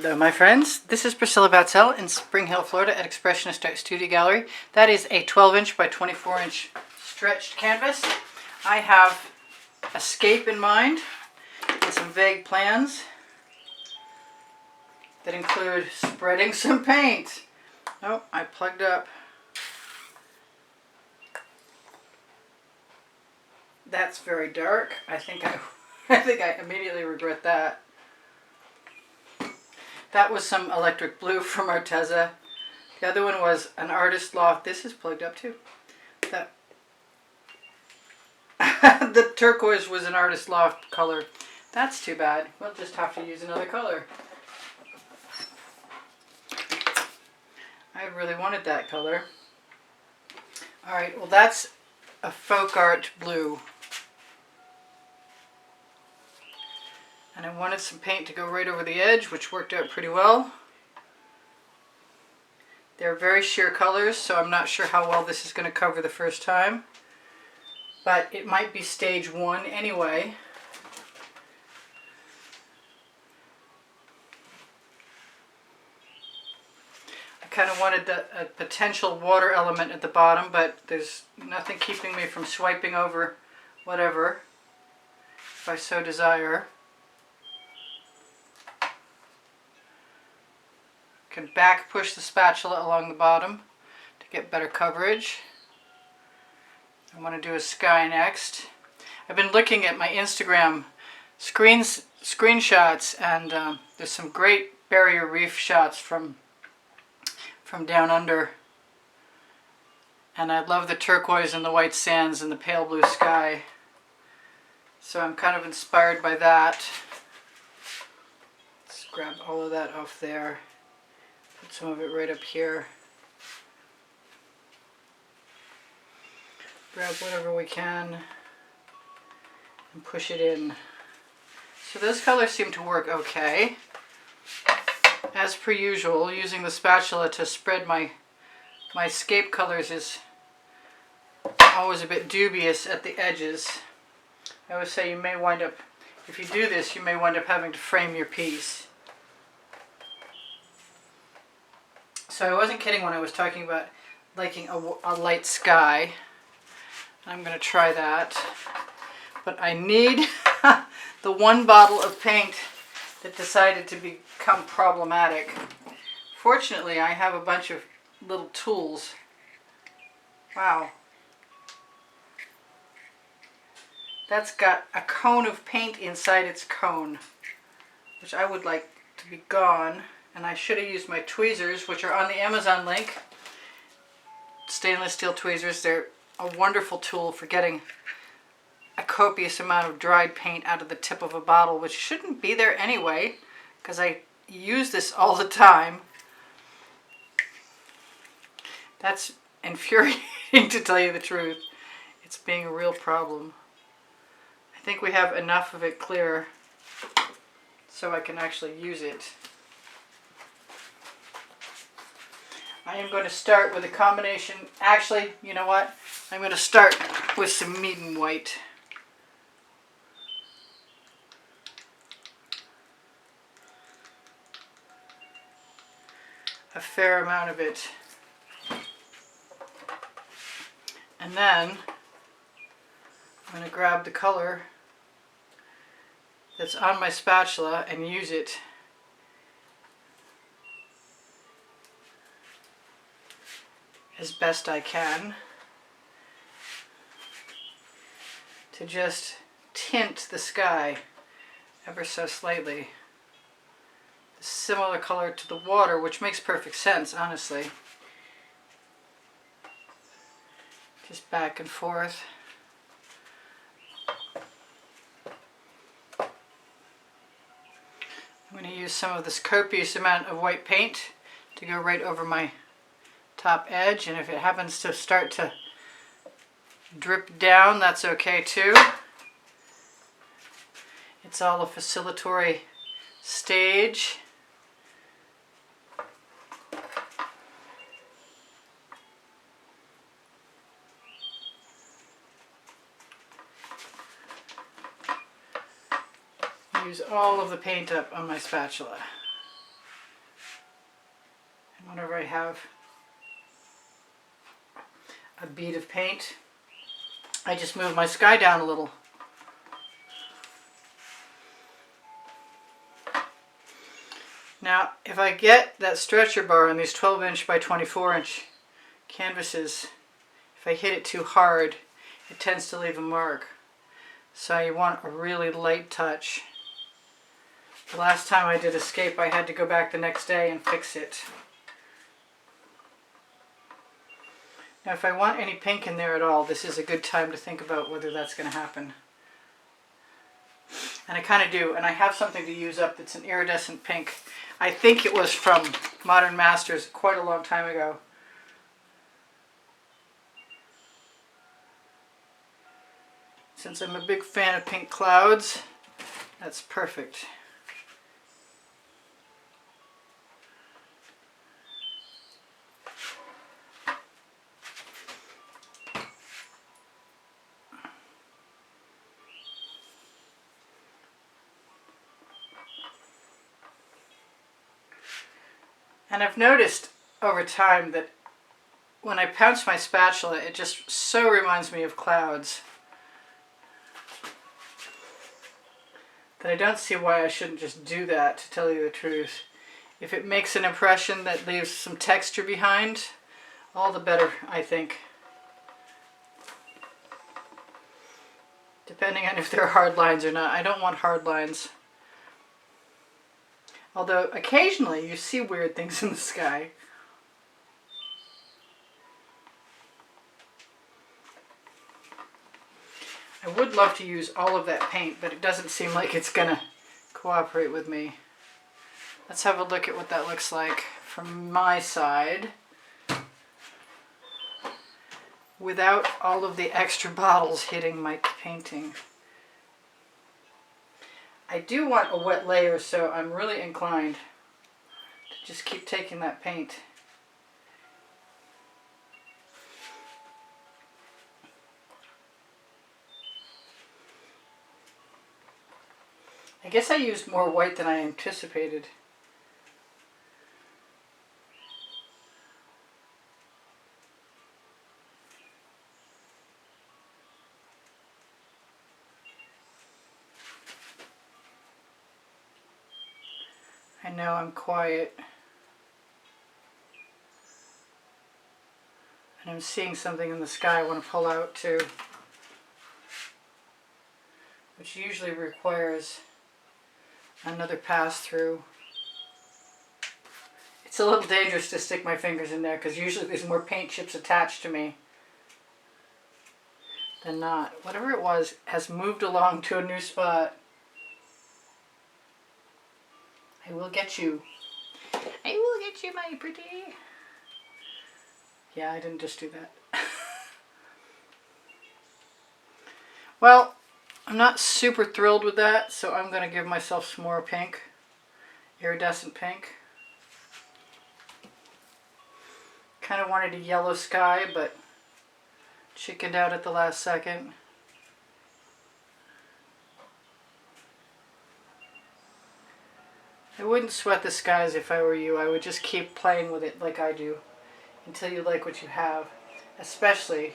Hello my friends, this is Priscilla Batzell in Spring Hill, Florida at Expressionist Art Studio Gallery. That is a 12-inch by 24-inch stretched canvas. I have a scape in mind and some vague plans that include spreading some paint. Oh, I plugged up. That's very dark. I think I immediately regret that. That was some electric blue from Arteza. The other one was an artist loft. This is plugged up too. The turquoise was an artist loft color. That's too bad. We'll just have to use another color. I really wanted that color. Alright, well that's a folk art blue. And I wanted some paint to go right over the edge, which worked out pretty well. They're very sheer colors, so I'm not sure how well this is going to cover the first time. But it might be stage one anyway. I kind of wanted a potential water element at the bottom, but there's nothing keeping me from swiping over whatever, if I so desire. Can back push the spatula along the bottom to get better coverage. I want to do a sky next. I've been looking at my Instagram screenshots, and there's some great barrier reef shots from down under. And I love the turquoise and the white sands and the pale blue sky. So I'm kind of inspired by that. Let's grab all of that off there. Put some of it right up here. Grab whatever we can and push it in. So those colors seem to work okay. As per usual, using the spatula to spread my scape colors is always a bit dubious at the edges. I always say you may wind up, if you do this, you may wind up having to frame your piece. So I wasn't kidding when I was talking about liking a light sky. I'm going to try that. But I need the one bottle of paint that decided to become problematic. Fortunately, I have a bunch of little tools. Wow. That's got a cone of paint inside its cone, which I would like to be gone. And I should have used my tweezers, which are on the Amazon link. Stainless steel tweezers. They're a wonderful tool for getting a copious amount of dried paint out of the tip of a bottle, which shouldn't be there anyway, because I use this all the time. That's infuriating, to tell you the truth. It's being a real problem. I think we have enough of it clear so I can actually use it. I am going to start with a combination. Actually, you know what? I'm going to start with some Meeden white. A fair amount of it. And then I'm going to grab the color that's on my spatula and use it as best I can to just tint the sky ever so slightly. A similar color to the water, which makes perfect sense, honestly. Just back and forth. I'm going to use some of this copious amount of white paint to go right over my top edge, and if it happens to start to drip down, that's okay too. It's all a facilitatory stage. Use all of the paint up on my spatula. whenever I have a bead of paint, I just move my sky down a little. Now, if I get that stretcher bar on these 12-inch by 24-inch canvases, if I hit it too hard, it tends to leave a mark. So you want a really light touch. The last time I did Escape, I had to go back the next day and fix it. Now, if I want any pink in there at all, this is a good time to think about whether that's going to happen. And I kind of do, and I have something to use up that's an iridescent pink. I think it was from Modern Masters quite a long time ago. Since I'm a big fan of pink clouds, that's perfect. And I've noticed over time that when I pounce my spatula, it just so reminds me of clouds that I don't see why I shouldn't just do that, to tell you the truth. If it makes an impression that leaves some texture behind, all the better, I think. Depending on if they're hard lines or not. I don't want hard lines. Although occasionally you see weird things in the sky. I would love to use all of that paint, but it doesn't seem like it's gonna cooperate with me. Let's have a look at what that looks like from my side without all of the extra bottles hitting my painting. I do want a wet layer, so I'm really inclined to just keep taking that paint. I guess I used more white than I anticipated. I know I'm quiet. And I'm seeing something in the sky I want to pull out too, which usually requires another pass through. It's a little dangerous to stick my fingers in there because usually there's more paint chips attached to me than not. Whatever it was has moved along to a new spot. I will get you. I will get you, my pretty. Yeah, I didn't just do that. Well, I'm not super thrilled with that, so I'm going to give myself some more pink. Iridescent pink. Kind of wanted a yellow sky, but chickened out at the last second. I wouldn't sweat the skies if I were you. I would just keep playing with it like I do until you like what you have, especially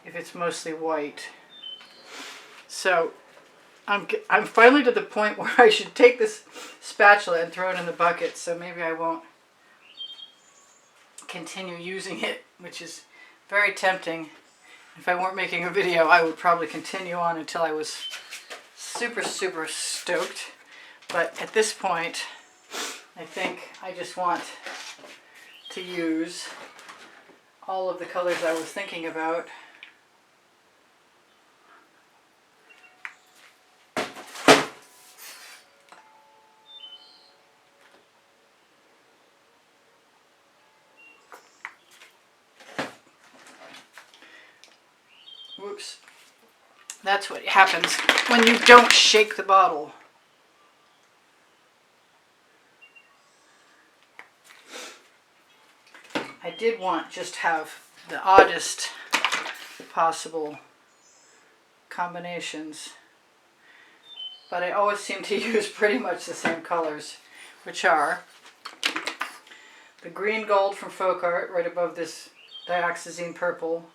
if it's mostly white. So I'm finally to the point where I should take this spatula and throw it in the bucket, so maybe I won't continue using it, which is very tempting. If I weren't making a video, I would probably continue on until I was super stoked. But at this point, I think I just want to use all of the colors I was thinking about. Whoops. That's what happens when you don't shake the bottle. I did want just have the oddest possible combinations, but I always seem to use pretty much the same colors, which are the green gold from Folk Art right above this dioxazine purple.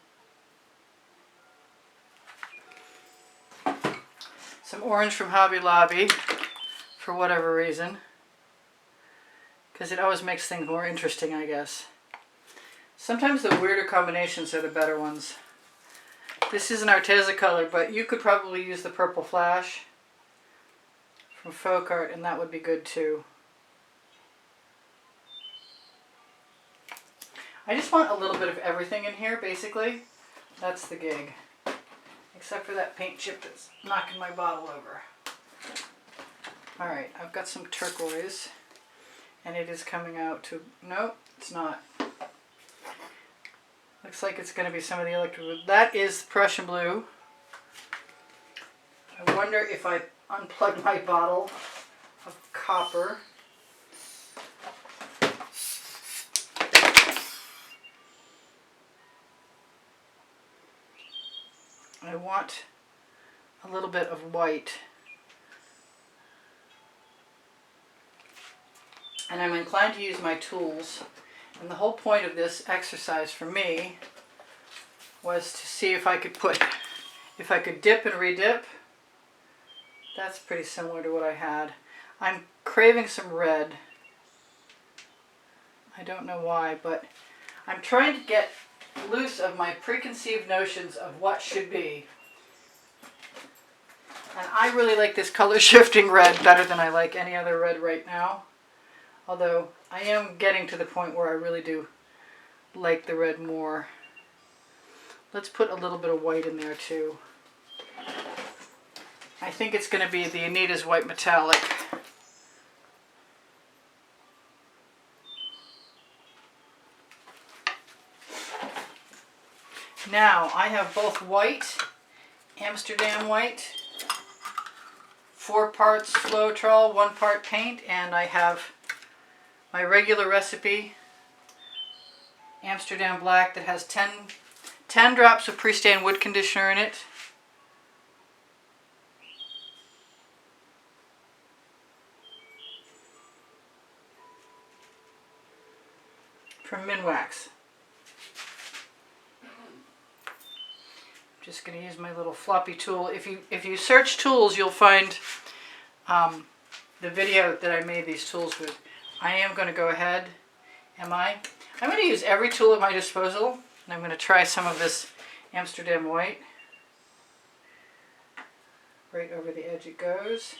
Some orange from Hobby Lobby for whatever reason, because it always makes things more interesting, I guess. Sometimes the weirder combinations are the better ones. This is an Arteza color, but you could probably use the Purple Flash from Folk Art, and that would be good too. I just want a little bit of everything in here, basically. That's the gig. Except for that paint chip that's knocking my bottle over. Alright, I've got some turquoise, and it is coming out to... Nope, it's not. Looks like it's going to be some of the electric... That is Prussian blue. I wonder if I unplug my bottle of copper. I want a little bit of white. And I'm inclined to use my tools. And the whole point of this exercise for me was to see if I could dip and re-dip. That's pretty similar to what I had. I'm craving some red. I don't know why, but I'm trying to get loose of my preconceived notions of what should be. And I really like this color shifting red better than I like any other red right now. Although I am getting to the point where I really do like the red more. Let's put a little bit of white in there too. I think it's going to be the Anita's White Metallic. Now I have both white, Amsterdam white, 4 parts Floetrol, 1 part paint, and I have my regular recipe Amsterdam black that has 10 drops of pre-stained wood conditioner in it. From Minwax. Just going to use my little floppy tool. If you search tools, you'll find the video that I made these tools with. I am going to go ahead. I'm going to use every tool at my disposal, and I'm going to try some of this Amsterdam white. Right over the edge it goes.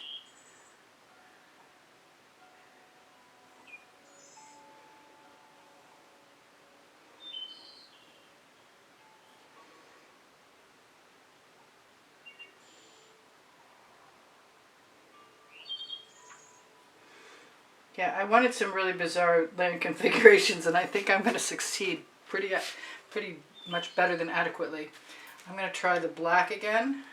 Yeah, I wanted some really bizarre land configurations, and I think I'm going to succeed pretty much better than adequately. I'm going to try the black again.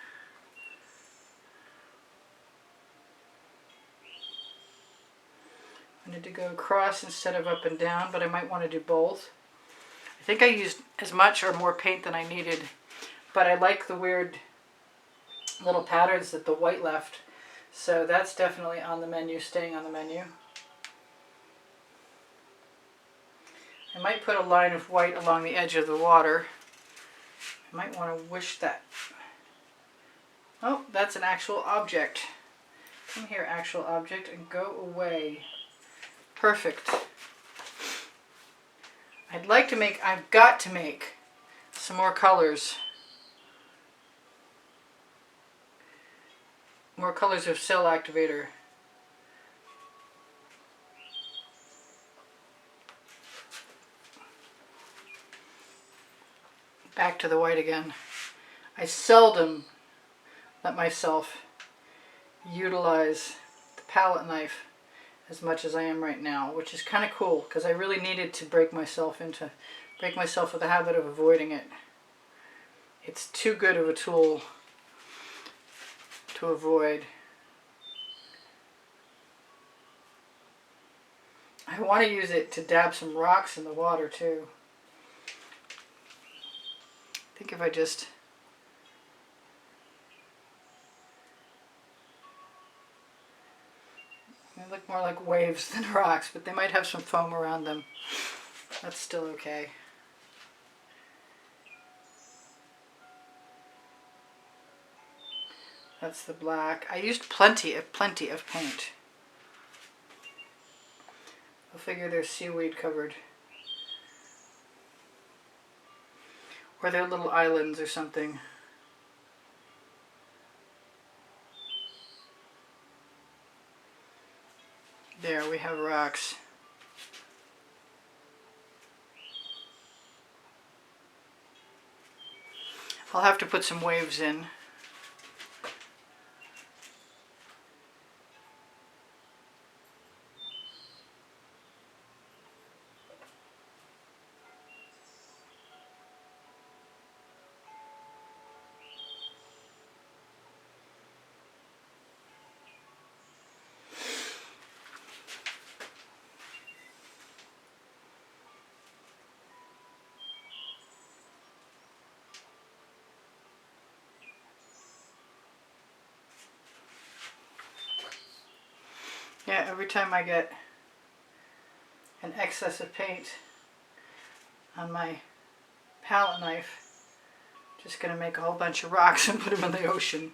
I need to go across instead of up and down, but I might want to do both. I think I used as much or more paint than I needed, but I like the weird little patterns that the white left, so that's definitely on the menu, staying on the menu. I might put a line of white along the edge of the water. I might want to wish that. Oh, that's an actual object. Come here, actual object, and go away. Perfect. I've got to make some more colors. More colors of cell activator. Back to the white again. I seldom let myself utilize the palette knife as much as I am right now, which is kind of cool because I really needed to break myself of the habit of avoiding it. It's too good of a tool to avoid. I want to use it to dab some rocks in the water too. I think if I just look more like waves than rocks, but they might have some foam around them. That's still okay. That's the black. I used plenty of paint. I figure they're seaweed covered. Or they're little islands or something. There, we have rocks. I'll have to put some waves in. Yeah, every time I get an excess of paint on my palette knife, I'm just going to make a whole bunch of rocks and put them in the ocean.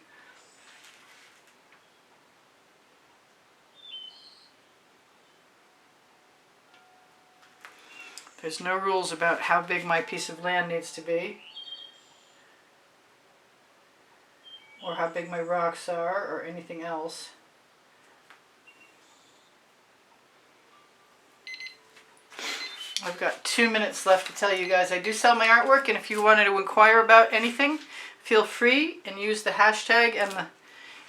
There's no rules about how big my piece of land needs to be, or how big my rocks are, or anything else. I've got 2 minutes left to tell you guys I do sell my artwork, and if you wanted to inquire about anything, feel free and use the hashtag and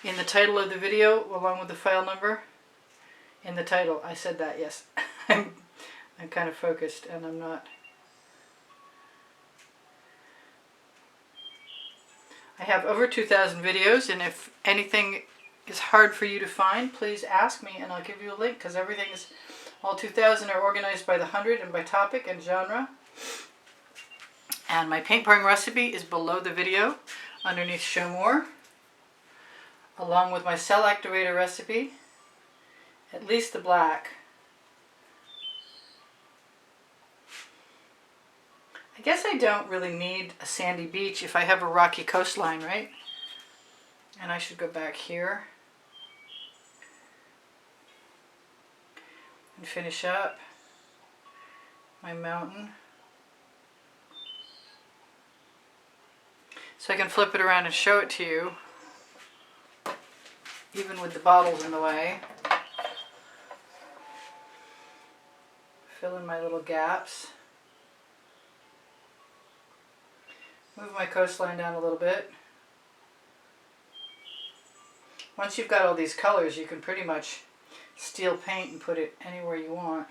in the title of the video along with the file number. In the title, I said that, yes. I'm kind of focused and I'm not. I have over 2,000 videos, and if anything is hard for you to find, please ask me and I'll give you a link, because everything is, all 2,000 are organized by the 100 and by topic and genre. And my paint pouring recipe is below the video underneath Show More, along with my cell activator recipe, at least the black. I guess I don't really need a sandy beach if I have a rocky coastline, right? And I should go back here and finish up my mountain. So I can flip it around and show it to you, even with the bottles in the way. Fill in my little gaps. Move my coastline down a little bit. Once you've got all these colors, you can pretty much steal paint and put it anywhere you want.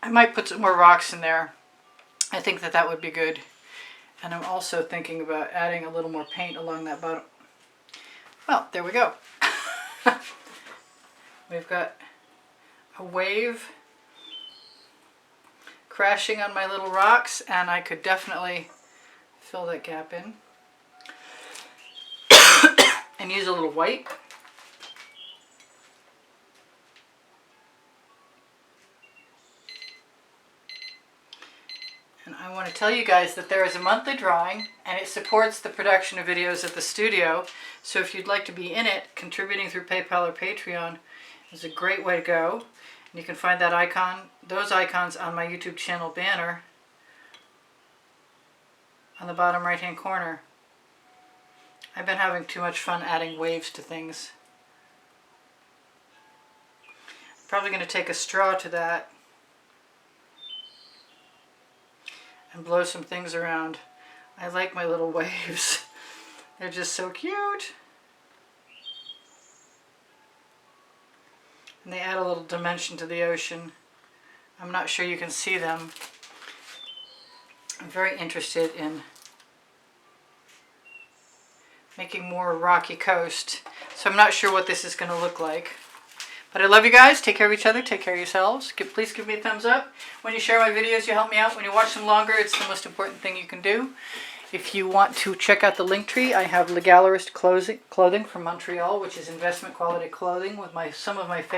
I might put some more rocks in there. I think that would be good. And I'm also thinking about adding a little more paint along that bottom. Well, there we go. We've got a wave crashing on my little rocks, and I could definitely fill that gap in and use a little white. And I want to tell you guys that there is a monthly drawing, and it supports the production of videos at the studio. So if you'd like to be in it, contributing through PayPal or Patreon is a great way to go. And you can find that icon, those icons on my YouTube channel banner on the bottom right hand corner. I've been having too much fun adding waves to things. I'm probably going to take a straw to that and blow some things around. I like my little waves. They're just so cute. And they add a little dimension to the ocean. I'm not sure you can see them. I'm very interested in making more rocky coast. So I'm not sure what this is going to look like. But I love you guys. Take care of each other. Take care of yourselves. Please give me a thumbs up. When you share my videos, you help me out. When you watch them longer, it's the most important thing you can do. If you want to check out the link tree, I have Legallerist clothing from Montreal, which is investment quality clothing with some of my